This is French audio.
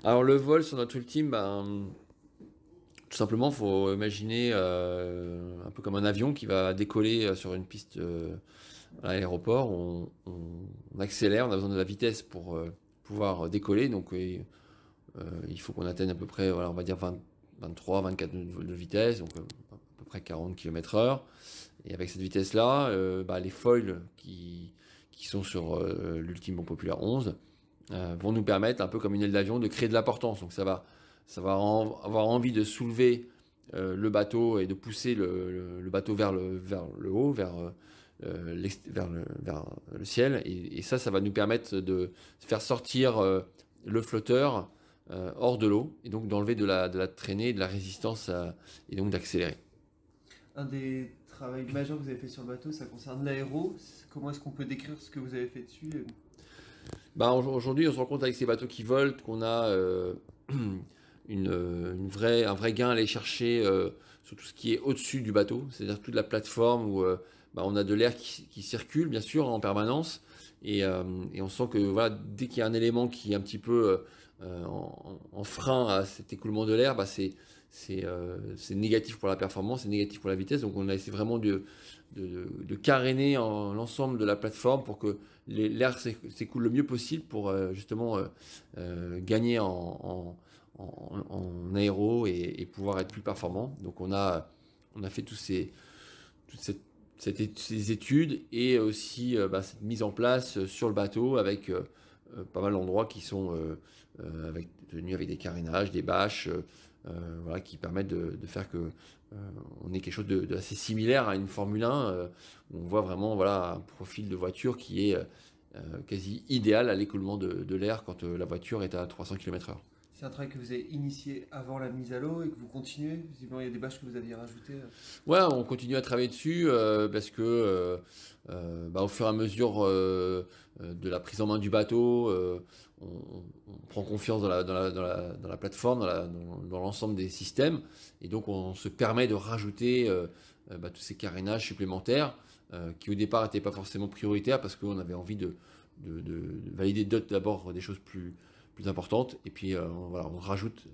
Alors le vol sur notre ultime, tout simplement, il faut imaginer un peu comme un avion qui va décoller sur une piste à l'aéroport. On accélère, on a besoin de la vitesse pour pouvoir décoller. Donc il faut qu'on atteigne à peu près, voilà, on va dire 20, 23, 24 de vitesse, donc à peu près 40 km/h. Et avec cette vitesse-là, les foils qui sont sur l'ultime Bon Populaire 11 vont nous permettre, un peu comme une aile d'avion, de créer de la portance. Donc ça va avoir envie de soulever le bateau et de pousser le bateau vers le haut, vers le ciel. Et ça va nous permettre de faire sortir le flotteur hors de l'eau et donc d'enlever de la traînée, de la résistance et donc d'accélérer. Un des travaux majeurs que vous avez fait sur le bateau, ça concerne l'aéro. Comment est-ce qu'on peut décrire ce que vous avez fait dessus? Aujourd'hui, on se rend compte avec ces bateaux qui volent qu'on a un vrai gain à aller chercher sur tout ce qui est au-dessus du bateau, c'est-à-dire toute la plateforme où on a de l'air qui circule, bien sûr, en permanence. Et on sent que voilà, dès qu'il y a un élément qui est un petit peu en frein à cet écoulement de l'air, c'est négatif pour la performance, c'est négatif pour la vitesse. Donc on a essayé vraiment de caréner l'ensemble de la plateforme pour que l'air s'écoule le mieux possible pour justement gagner en aéro et pouvoir être plus performant. Donc on a fait toutes ces études et aussi cette mise en place sur le bateau avec pas mal d'endroits qui sont tenus avec des carénages, des bâches, voilà, qui permettent de faire que on ait quelque chose d'assez similaire à une Formule 1, où on voit vraiment voilà, un profil de voiture qui est quasi idéal à l'écoulement de l'air quand la voiture est à 300 km/h. C'est un travail que vous avez initié avant la mise à l'eau et que vous continuez. Visiblement, il y a des bâches que vous aviez rajoutées. Ouais, on continue à travailler dessus parce que au fur et à mesure de la prise en main du bateau, on prend confiance dans la plateforme, dans l'ensemble des systèmes, et donc on se permet de rajouter tous ces carénages supplémentaires qui au départ n'étaient pas forcément prioritaires parce qu'on avait envie de valider d'abord des choses plus importantes, et puis voilà, on rajoute